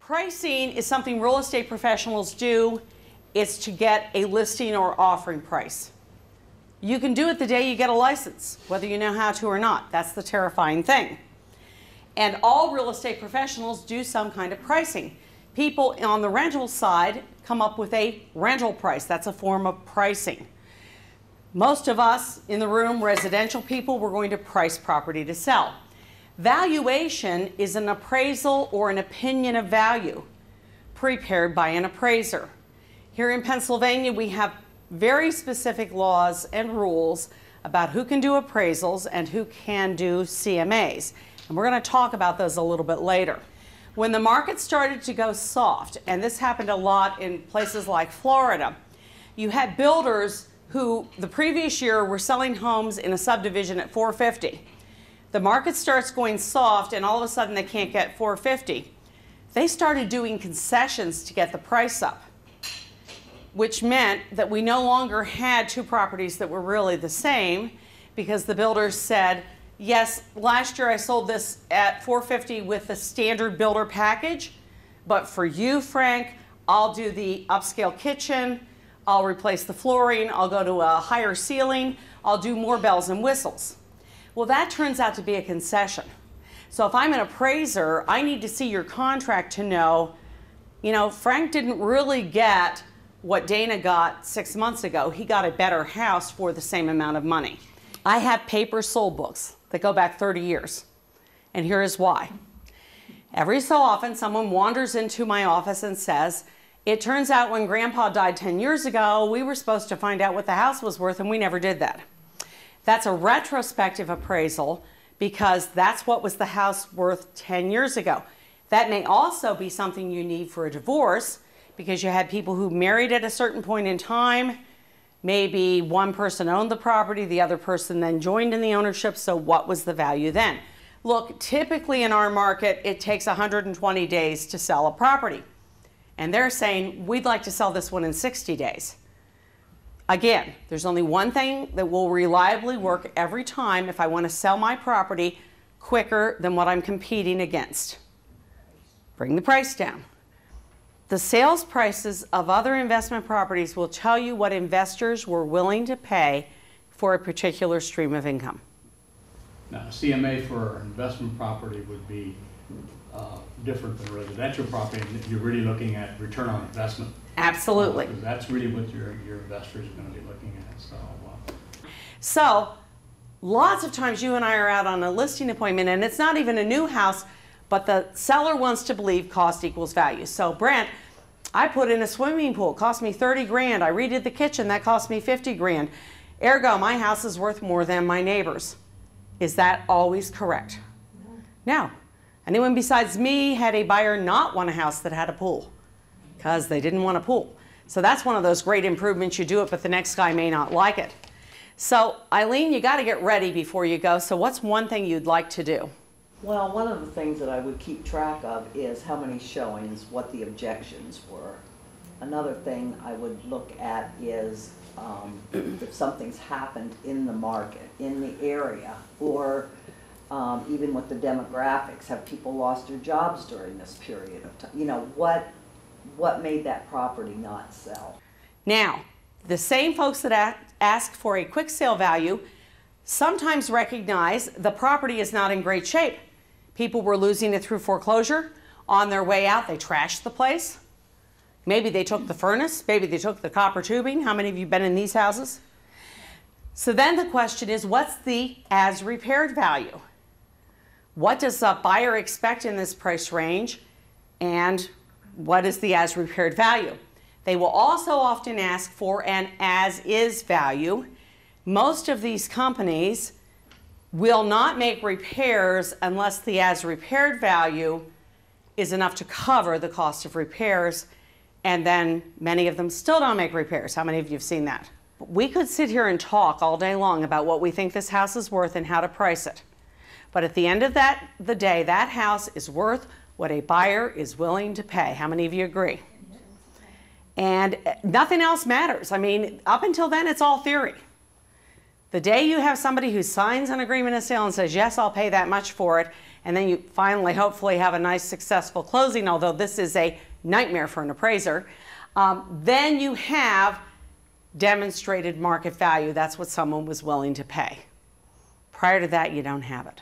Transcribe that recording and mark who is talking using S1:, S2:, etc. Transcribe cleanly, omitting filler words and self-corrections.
S1: Pricing is something real estate professionals do. It's to get a listing or offering price. You can do it the day you get a license, whether you know how to or not. That's the terrifying thing. And all real estate professionals do some kind of pricing. People on the rental side come up with a rental price. That's a form of pricing. Most of us in the room, residential people, we're going to price property to sell. Valuation is an appraisal or an opinion of value prepared by an appraiser. Here in Pennsylvania, we have very specific laws and rules about who can do appraisals and who can do CMAs. And we're going to talk about those a little bit later. When the market started to go soft, and this happened a lot in places like Florida, you had builders who the previous year were selling homes in a subdivision at $450. The market starts going soft and all of a sudden they can't get $450. They started doing concessions to get the price up, which meant that we no longer had two properties that were really the same, because the builders said, yes, last year I sold this at $450 with the standard builder package, but for you, Frank, I'll do the upscale kitchen, I'll replace the flooring, I'll go to a higher ceiling, I'll do more bells and whistles. Well, that turns out to be a concession. So if I'm an appraiser, I need to see your contract to know, Frank didn't really get what Dana got 6 months ago. He got a better house for the same amount of money. I have paper sold books that go back 30 years. And here is why. Every so often, someone wanders into my office and says, it turns out when Grandpa died 10 years ago, we were supposed to find out what the house was worth, and we never did that. That's a retrospective appraisal because that's what was the house worth 10 years ago. That may also be something you need for a divorce, because you had people who married at a certain point in time. Maybe one person owned the property, the other person then joined in the ownership, so what was the value then? Look, typically in our market, it takes 120 days to sell a property. And they're saying, we'd like to sell this one in 60 days. Again, there's only one thing that will reliably work every time if I want to sell my property quicker than what I'm competing against. Bring the price down. The sales prices of other investment properties will tell you what investors were willing to pay for a particular stream of income.
S2: Now, a CMA for an investment property would be different than residential property, and you're really looking at return on investment.
S1: Absolutely.
S2: That's really what your investors are going to be looking at.
S1: So lots of times you and I are out on a listing appointment, and it's not even a new house, but the seller wants to believe cost equals value. So Brent, I put in a swimming pool, it cost me 30 grand. I redid the kitchen, that cost me 50 grand. Ergo, my house is worth more than my neighbor's. Is that always correct? No. Anyone besides me had a buyer not want a house that had a pool because they didn't want a pool. So that's one of those great improvements. You do it, but the next guy may not like it. So Eileen, you got to get ready before you go. So what's one thing you'd like to do?
S3: Well, one of the things that I would keep track of is how many showings, what the objections were. Another thing I would look at is if something's happened in the market, in the area, or even with the demographics. Have people lost their jobs during this period of time? What made that property not sell?
S1: Now, the same folks that ask for a quick sale value sometimes recognize the property is not in great shape. People were losing it through foreclosure. On their way out, they trashed the place. Maybe they took the furnace. Maybe they took the copper tubing. How many of you have been in these houses? So then the question is, what's the as repaired value? What does a buyer expect in this price range? And what is the as repaired value? They will also often ask for an as is value. Most of these companies will not make repairs unless the as repaired value is enough to cover the cost of repairs, and then many of them still don't make repairs. How many of you have seen that? We could sit here and talk all day long about what we think this house is worth and how to price it. But at the end of the day, that house is worth what a buyer is willing to pay. How many of you agree? And nothing else matters. I mean, up until then, it's all theory. The day you have somebody who signs an agreement of sale and says, yes, I'll pay that much for it, and then you finally hopefully have a nice successful closing, although this is a nightmare for an appraiser, then you have demonstrated market value. That's what someone was willing to pay. Prior to that, you don't have it.